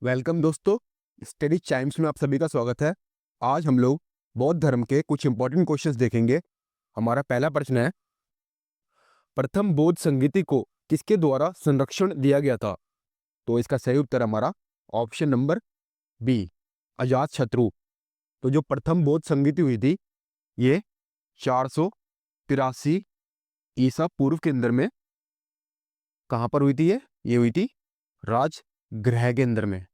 Welcome दोस्तों, study Chimes में आप सभी का स्वागत है। आज हम लोग बौद्ध धर्म के कुछ इंपॉर्टेंट क्वेश्चंस देखेंगे। हमारा पहला प्रश्न है, प्रथम बौद्ध संगीति को किसके द्वारा संरक्षण दिया गया था? तो इसका सही उत्तर हमारा ऑप्शन नंबर बी, अजात शत्रु। तो जो प्रथम बौद्ध संगीति हुई थी, ये 483 ईसा पूर्व के अंदर में कहाँ पर हुई थी? ये हुई थी राजगृह के अंदर में।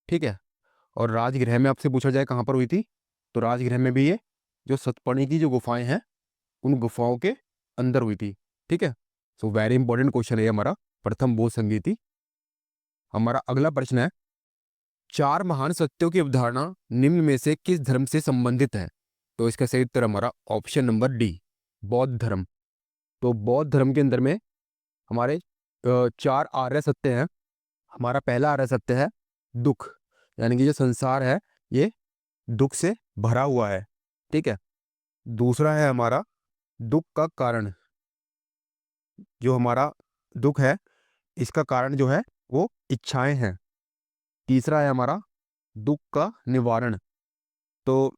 ठीक है। और राजगृह में आपसे पूछा जाए कहाँ पर हुई थी, तो राजगृह में भी ये जो सतपणी की जो गुफाएं हैं, उन गुफाओं के अंदर हुई थी। ठीक है। सो वेरी इंपॉर्टेंट क्वेश्चन है हमारा, प्रथम बौद्ध संगीति। हमारा अगला प्रश्न है, चार महान सत्यों की अवधारणा निम्न में से किस धर्म से संबंधित है? तो इसका सही उत्तर हमारा ऑप्शन नंबर डी, बौद्ध धर्म। तो बौद्ध धर्म के अंदर में हमारे चार आर्य सत्य हैं। हमारा पहला आर्य सत्य है दुख, यानी कि जो संसार है ये दुख से भरा हुआ है। ठीक है। दूसरा है हमारा दुख का कारण, जो हमारा दुख है इसका कारण जो है वो इच्छाएं हैं। तीसरा है हमारा दुख का निवारण। तो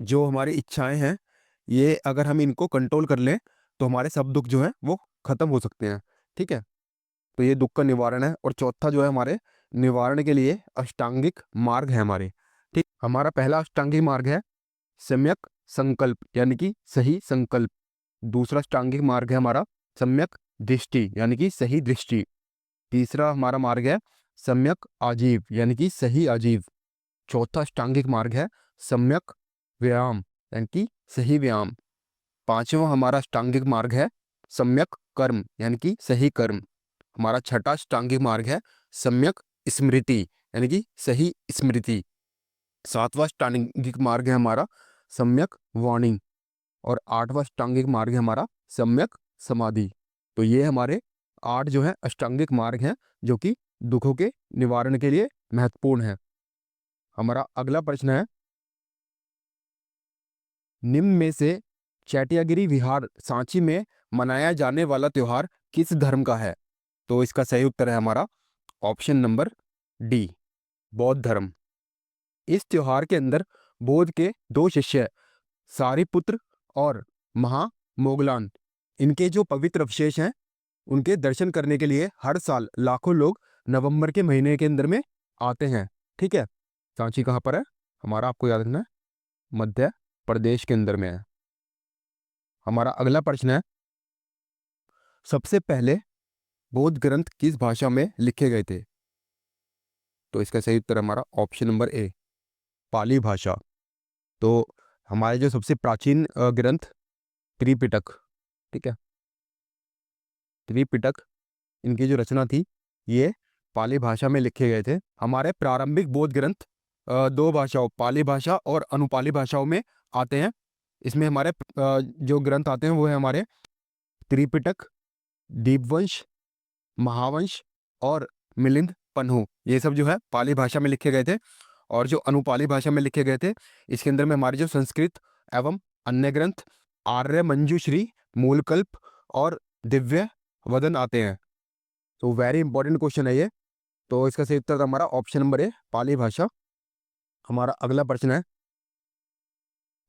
जो हमारी इच्छाएं हैं, ये अगर हम इनको कंट्रोल कर लें तो हमारे सब दुख जो है वो खत्म हो सकते हैं। ठीक है। तो ये दुख का निवारण है। और चौथा जो है हमारे निवारण के लिए अष्टांगिक मार्ग है हमारे। ठीक। हमारा पहला अष्टांगिक मार्ग है सम्यक संकल्प, यानी कि सही संकल्प। दूसरा अष्टांगिक मार्ग है हमारा सम्यक दृष्टि, यानी कि सही दृष्टि। तीसरा हमारा मार्ग है सम्यक आजीव, यानी कि सही आजीव। चौथा अष्टांगिक मार्ग है सम्यक व्यायाम, यानी कि सही व्यायाम। पांचवा हमारा अष्टांगिक मार्ग है सम्यक कर्म, यानी कि सही कर्म। हमारा छठा अष्टांगिक मार्ग है सम्यक स्मृति, यानी कि सही स्मृति। सातवां अष्टांगिक मार्ग है हमारा सम्यक वाणी। और आठवां अष्टांगिक मार्ग है हमारा सम्यक समाधि। तो ये हमारे 8 जो है अष्टांगिक मार्ग हैं, जो कि दुखों के निवारण के लिए महत्वपूर्ण है। हमारा अगला प्रश्न है, निम्न में से चैटियागिरी विहार सांची में मनाया जाने वाला त्योहार किस धर्म का है? तो इसका सही उत्तर है हमारा ऑप्शन नंबर डी, बौद्ध धर्म। इस त्योहार के अंदर बोध के 2 शिष्य सारिपुत्र और महामोगलान, इनके जो पवित्र अवशेष हैं उनके दर्शन करने के लिए हर साल लाखों लोग नवंबर के महीने के अंदर में आते हैं। ठीक है। सांची कहाँ पर है? हमारा आपको याद रखना है, मध्य प्रदेश के अंदर में है। हमारा अगला प्रश्न है, सबसे पहले बौद्ध ग्रंथ किस भाषा में लिखे गए थे? तो इसका सही उत्तर हमारा ऑप्शन नंबर ए, पाली भाषा। तो हमारे जो सबसे प्राचीन ग्रंथ त्रिपिटक, ठीक है, त्रिपिटक, इनकी जो रचना थी ये पाली भाषा में लिखे गए थे। हमारे प्रारंभिक बौद्ध ग्रंथ 2 भाषाओं, पाली भाषा और अनुपाली भाषाओं में आते हैं। इसमें हमारे जो ग्रंथ आते हैं वो है हमारे त्रिपिटक, दीपवंश, महावंश और मिलिंद पन्हु। ये सब जो है पाली भाषा में लिखे गए थे। और जो अनुपाली भाषा में लिखे गए थे, इसके अंदर में हमारे जो संस्कृत एवं अन्य ग्रंथ आर्य मंजूश्री, मूलकल्प और दिव्य वदन आते हैं। तो वेरी इंपॉर्टेंट क्वेश्चन है ये। तो इसका सही उत्तर हमारा ऑप्शन नंबर ए, पाली भाषा। हमारा अगला प्रश्न है,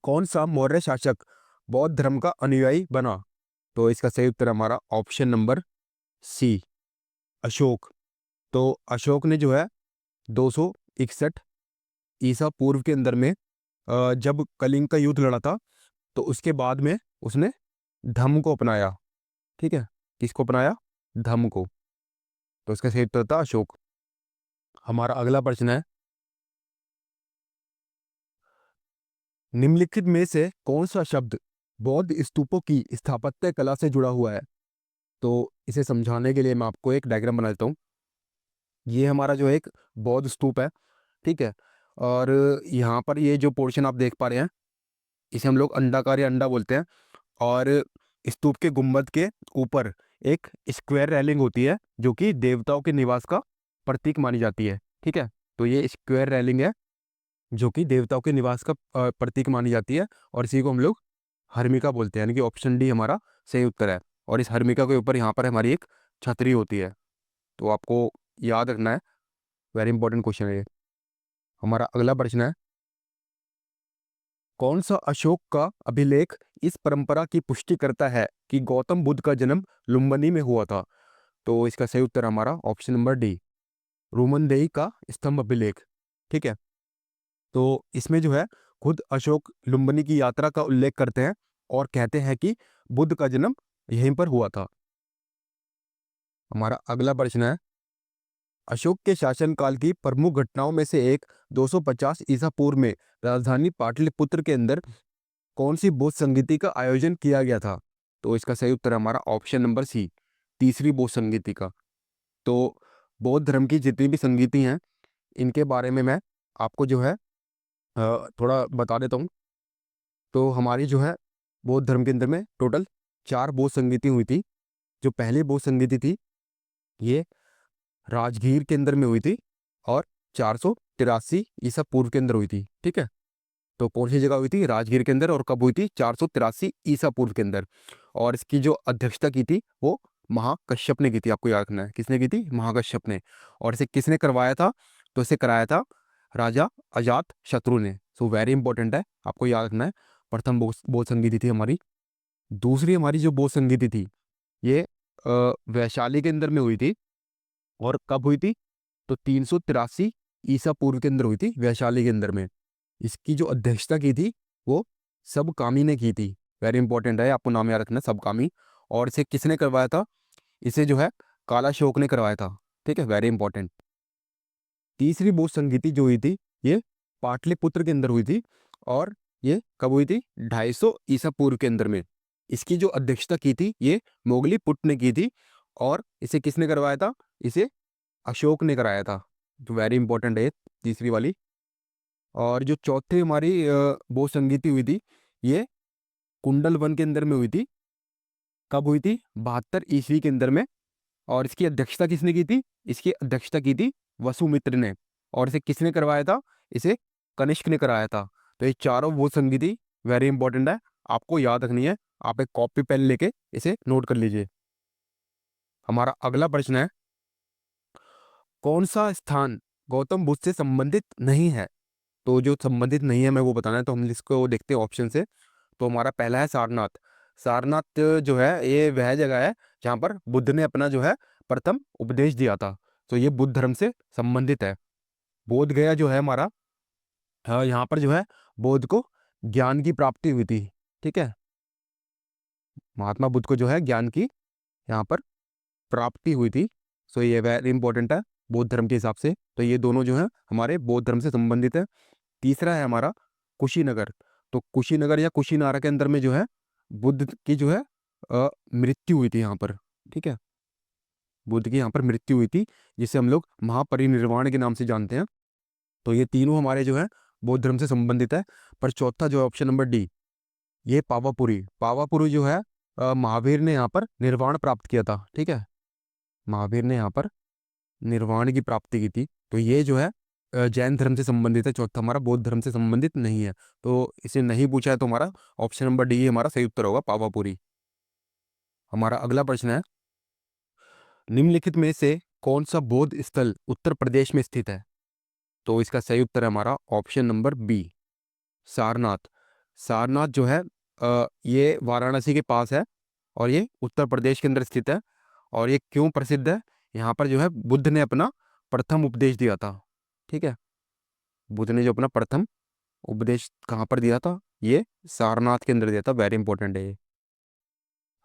कौन सा मौर्य शासक बौद्ध धर्म का अनुयायी बना? तो इसका सही उत्तर हमारा ऑप्शन नंबर सी, अशोक। तो अशोक ने जो है 261 ईसा पूर्व के अंदर में जब कलिंग का युद्ध लड़ा था, तो उसके बाद में उसने धम्म को अपनाया। ठीक है। किसको अपनाया? धम्म को। तो इसका सही उत्तर था अशोक। हमारा अगला प्रश्न है, निम्नलिखित में से कौन सा शब्द बौद्ध स्तूपों की स्थापत्य कला से जुड़ा हुआ है? तो इसे समझाने के लिए मैं आपको एक डायग्राम बना देता हूँ। ये हमारा जो एक बौद्ध स्तूप है। ठीक है। और यहाँ पर ये जो पोर्शन आप देख पा रहे हैं, इसे हम लोग अंडाकार या अंडा बोलते हैं। और स्तूप के गुंबद के ऊपर एक स्क्वायर रेलिंग होती है, जो कि देवताओं के निवास का प्रतीक मानी जाती है। ठीक है। तो ये स्क्वायर रेलिंग है, जो कि देवताओं के निवास का प्रतीक मानी जाती है। और इसी को हम लोग हर्मिका बोलते हैं, यानी कि ऑप्शन डी हमारा सही उत्तर है। और इस हर्मिका के ऊपर यहाँ पर हमारी एक छतरी होती है। तो आपको याद रखना है वेरी इंपॉर्टेंट क्वेश्चन है ये। हमारा अगला प्रश्न है, कौन सा अशोक का अभिलेख इस परंपरा की पुष्टि करता है कि गौतम बुद्ध का जन्म लुम्बिनी में हुआ था? तो इसका सही उत्तर हमारा ऑप्शन नंबर डी, रोमनदेही का स्तंभ अभिलेख। ठीक है, तो इसमें जो है खुद अशोक लुम्बिनी की यात्रा का उल्लेख करते हैं और कहते हैं कि बुद्ध का जन्म यहीं पर हुआ था। हमारा अगला प्रश्न है, अशोक के शासनकाल की प्रमुख घटनाओं में से एक 250 ईसा पूर्व में राजधानी पाटलिपुत्र के अंदर कौन सी बौद्ध संगीति का आयोजन किया गया था? तो इसका सही उत्तर हमारा ऑप्शन नंबर सी, तीसरी बौद्ध संगीति का। तो बौद्ध धर्म की जितनी भी संगीति हैं इनके बारे में मैं आपको जो है थोड़ा बता देता हूँ। तो हमारी जो है बौद्ध धर्म के अंदर में टोटल 4 बौद्ध संगीति हुई थी। जो पहली बौद्ध संगीति थी ये राजगीर के अंदर में हुई थी और 483 ईसा पूर्व के अंदर हुई थी। ठीक है, तो कौन सी जगह हुई थी? राजगीर के अंदर। और कब हुई थी? 483 ईसा पूर्व के अंदर। और इसकी जो अध्यक्षता की थी वो महाकश्यप ने की थी। आपको याद रखना है किसने की थी? महाकश्यप ने। और इसे किसने करवाया था? तो इसे कराया था राजा अजात शत्रु ने। सो वेरी इंपॉर्टेंट है, आपको याद रखना है। प्रथम बौद्ध संगीति थी हमारी। दूसरी हमारी जो बौद्ध संगीति थी ये वैशाली के अंदर में हुई थी। और कब हुई थी? तो 383 ईसा पूर्व के अंदर हुई थी वैशाली के अंदर में। इसकी जो अध्यक्षता की थी वो सबकामी ने की थी। वेरी इंपॉर्टेंट है, आपको नाम याद रखना है, सबकामी। और इसे किसने करवाया था? इसे जो है कालाशोक ने करवाया था। ठीक है, वेरी इंपॉर्टेंट। तीसरी बौद्ध संगीति जो हुई थी ये पाटलिपुत्र के अंदर हुई थी। और ये कब हुई थी? 250 ईसा पूर्व के अंदर में। इसकी जो अध्यक्षता की थी ये मोगली पुट ने की थी। और इसे किसने करवाया था? इसे अशोक ने कराया था। तो वेरी इंपॉर्टेंट है तीसरी वाली। और जो चौथी हमारी बौद्ध संगीति हुई थी ये कुंडल वन के अंदर में हुई थी। कब हुई थी? 72 ईस्वी के अंदर में। और इसकी अध्यक्षता किसने की थी? इसकी अध्यक्षता की थी वसुमित्र ने। और इसे किसने करवाया था? इसे कनिष्क ने कराया था। तो ये चारों बौद्ध संगीति वेरी इंपॉर्टेंट है, आपको याद रखनी है। आप एक कॉपी पेन लेके इसे नोट कर लीजिए। हमारा अगला प्रश्न है, कौन सा स्थान गौतम बुद्ध से संबंधित नहीं है? तो जो संबंधित नहीं है मैं वो बताना है, तो हम इसको देखते हैं ऑप्शन से। तो हमारा पहला है सारनाथ। सारनाथ जो है ये वह जगह है जहाँ पर बुद्ध ने अपना जो है प्रथम उपदेश दिया था। तो ये बुद्ध धर्म से संबंधित है। बोध गया जो है हमारा, यहाँ पर जो है बोध को ज्ञान की प्राप्ति हुई थी। ठीक है, महात्मा बुद्ध को जो है ज्ञान की यहाँ पर प्राप्ति हुई थी। सो ये वेरी इंपॉर्टेंट है बौद्ध धर्म के हिसाब से। तो ये दोनों जो है हमारे बौद्ध धर्म से संबंधित है। तीसरा है हमारा कुशीनगर। तो कुशीनगर या कुशीनारा के अंदर में जो है बुद्ध की जो है मृत्यु हुई थी यहाँ पर। ठीक है, बुद्ध की यहाँ पर मृत्यु हुई थी जिसे हम लोग महापरिनिर्वाण के नाम से जानते हैं। तो ये तीनों हमारे जो है बौद्ध धर्म से संबंधित है। पर चौथा जो है ऑप्शन नंबर डी, ये पावापुरी। पावापुरी जो है महावीर ने यहाँ पर निर्वाण प्राप्त किया था। ठीक है, महावीर ने यहाँ पर निर्वाण की प्राप्ति की थी। तो ये जो है जैन धर्म से संबंधित है। चौथा हमारा बौद्ध धर्म से संबंधित नहीं है। तो इसे नहीं पूछा है तो हमारा ऑप्शन नंबर डी हमारा सही उत्तर होगा, पावापुरी। हमारा अगला प्रश्न है, निम्नलिखित में से कौन सा बौद्ध स्थल उत्तर प्रदेश में स्थित है? तो इसका सही उत्तर है हमारा option number B, Sarnath. Sarnath जो है ये वाराणसी के पास है और ये उत्तर प्रदेश के अंदर स्थित है। और ये क्यों प्रसिद्ध है? यहाँ पर जो है बुद्ध ने अपना प्रथम उपदेश दिया था। ठीक है, बुद्ध ने जो अपना प्रथम उपदेश कहाँ पर दिया था? ये सारनाथ के अंदर दिया था। वेरी इंपॉर्टेंट है ये।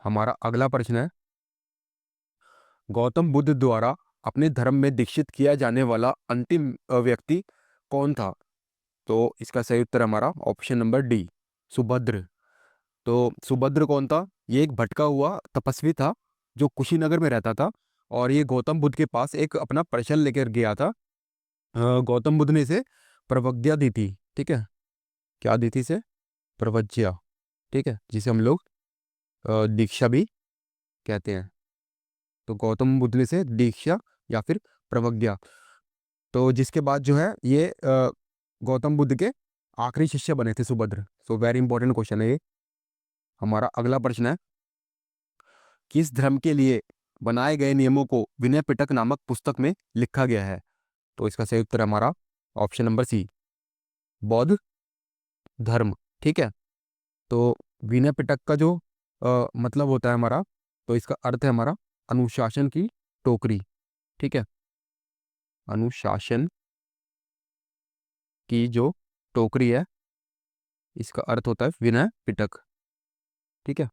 हमारा अगला प्रश्न है, गौतम बुद्ध द्वारा अपने धर्म में दीक्षित किया जाने वाला अंतिम व्यक्ति कौन था? तो इसका सही उत्तर हमारा ऑप्शन नंबर डी, सुभद्र। तो सुभद्र कौन था? ये एक भटका हुआ तपस्वी था जो कुशीनगर में रहता था। और ये गौतम बुद्ध के पास एक अपना प्रश्न लेकर गया था। गौतम बुद्ध ने इसे प्रवज्ञा दी थी। ठीक है, क्या दी थी इसे? प्रवज्ञा। ठीक है, जिसे हम लोग दीक्षा भी कहते हैं। तो गौतम बुद्ध ने से दीक्षा या फिर प्रवज्ञा। तो जिसके बाद जो है ये गौतम बुद्ध के आखिरी शिष्य बने थे Subhadra. So very important question है ये। हमारा अगला प्रश्न है, किस धर्म के लिए बनाए गए नियमों को विनय पिटक नामक पुस्तक में लिखा गया है? तो इसका सही उत्तर है हमारा ऑप्शन नंबर सी, बौद्ध धर्म। ठीक है, तो विनय पिटक का जो मतलब होता है हमारा, तो इसका अर्थ है हमारा अनुशासन की टोकरी। ठीक है, अनुशासन की जो टोकरी है, इसका अर्थ होता है विनय पिटक। ठीक है,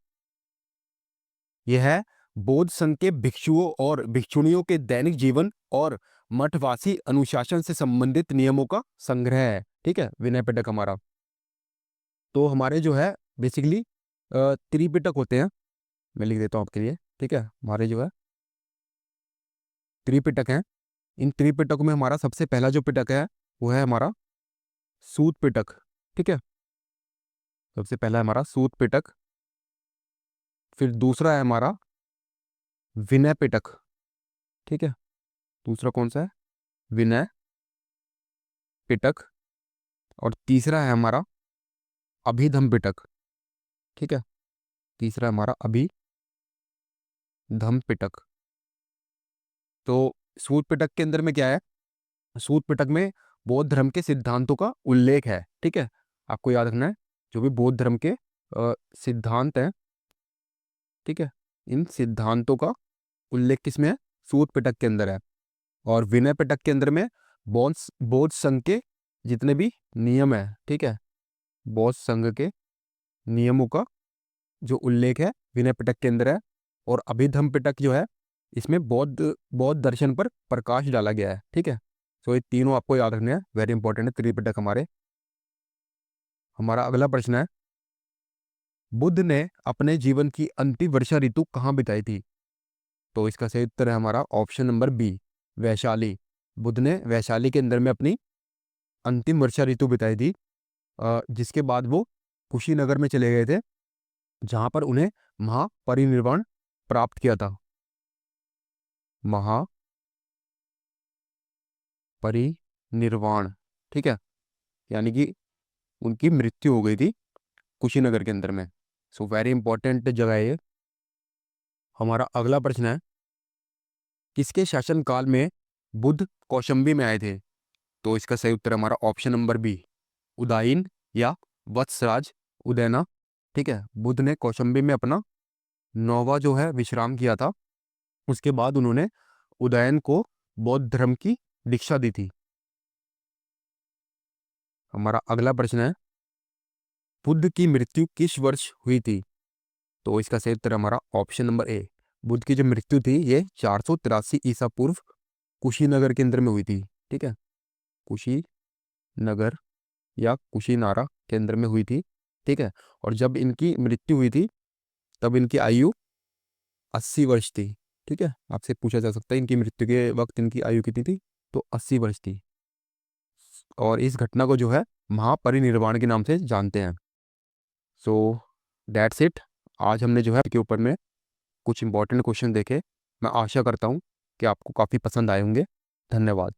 यह है बौद्ध संघ के भिक्षुओं और भिक्षुणियों के दैनिक जीवन और मठवासी अनुशासन से संबंधित नियमों का संग्रह है। ठीक है, विनय पिटक हमारा। तो हमारे जो है बेसिकली त्रिपिटक होते हैं, मैं लिख देता हूँ आपके लिए। ठीक है, हमारे जो है त्रिपिटक हैं। इन त्रिपिटकों में हमारा सबसे पहला जो पिटक है वो है हमारा सूत पिटक। ठीक है, सबसे पहला है हमारा सूत पिटक। फिर दूसरा है हमारा विनय पिटक। ठीक है, दूसरा कौन सा है? विनय पिटक। और तीसरा है हमारा अभिधम पिटक। ठीक है, तीसरा है हमारा अभिधम पिटक। तो सूत पिटक के अंदर में क्या है? सूत पिटक में बौद्ध धर्म के सिद्धांतों का उल्लेख है। ठीक है, आपको याद रखना है जो भी बौद्ध धर्म के सिद्धांत हैं, ठीक है, इन सिद्धांतों का उल्लेख किसमें है? सूत पिटक के अंदर है। और विनय पिटक के अंदर में बौद्ध बौद्ध संघ के जितने भी नियम है, ठीक है, बौद्ध संघ के नियमों का जो उल्लेख है विनय पिटक के अंदर है। और अभिधम पिटक जो है इसमें बौद्ध बौद्ध दर्शन पर प्रकाश डाला गया है। ठीक है, तो ये तीनों आपको याद रखने हैं, वेरी इंपॉर्टेंट है त्रिपिटक हमारे। हमारा अगला प्रश्न है, बुद्ध ने अपने जीवन की अंतिम वर्षा ऋतु कहाँ बिताई थी? तो इसका सही उत्तर है हमारा option number B, Vaishali. Buddha ने वैशाली के अंदर में अपनी अंतिम वर्षा ऋतु बिताई थी, जिसके बाद वो कुशीनगर में चले गए थे, जहां पर उन्हें महापरिनिर्वाण प्राप्त किया था। महापरिनिर्वाण, ठीक है, यानी कि उनकी मृत्यु हो गई थी कुशीनगर के अंदर में। सो वेरी इंपॉर्टेंट जगह है ये। हमारा अगला प्रश्न है, किसके शासनकाल में बुद्ध कौशंबी में आए थे? तो इसका सही उत्तर हमारा ऑप्शन नंबर बी, उदायीन या वत्सराज उदयना। ठीक है, बुद्ध ने कौशंबी में अपना 9वां जो है विश्राम किया था, उसके बाद उन्होंने उदयन को बौद्ध धर्म की दीक्षा दी थी। हमारा अगला प्रश्न है, बुद्ध की मृत्यु किस वर्ष हुई थी? तो इसका सही उत्तर हमारा ऑप्शन नंबर ए, बुद्ध की जो मृत्यु थी ये 483 ईसा पूर्व कुशीनगर के अंदर में हुई थी। ठीक है, कुशीनगर या कुशीनारा के अंदर में हुई थी। ठीक है, और जब इनकी मृत्यु हुई थी तब इनकी आयु 80 वर्ष थी। ठीक है, आपसे पूछा जा सकता है इनकी मृत्यु के वक्त इनकी आयु कितनी थी? तो 80 वर्ष थी। और इस घटना को जो है महापरिनिर्वाण के नाम से जानते हैं। So that's it. आज हमने जो है के ऊपर में कुछ इंपॉर्टेंट क्वेश्चन देखे। मैं आशा करता हूँ कि आपको काफ़ी पसंद आए होंगे। धन्यवाद।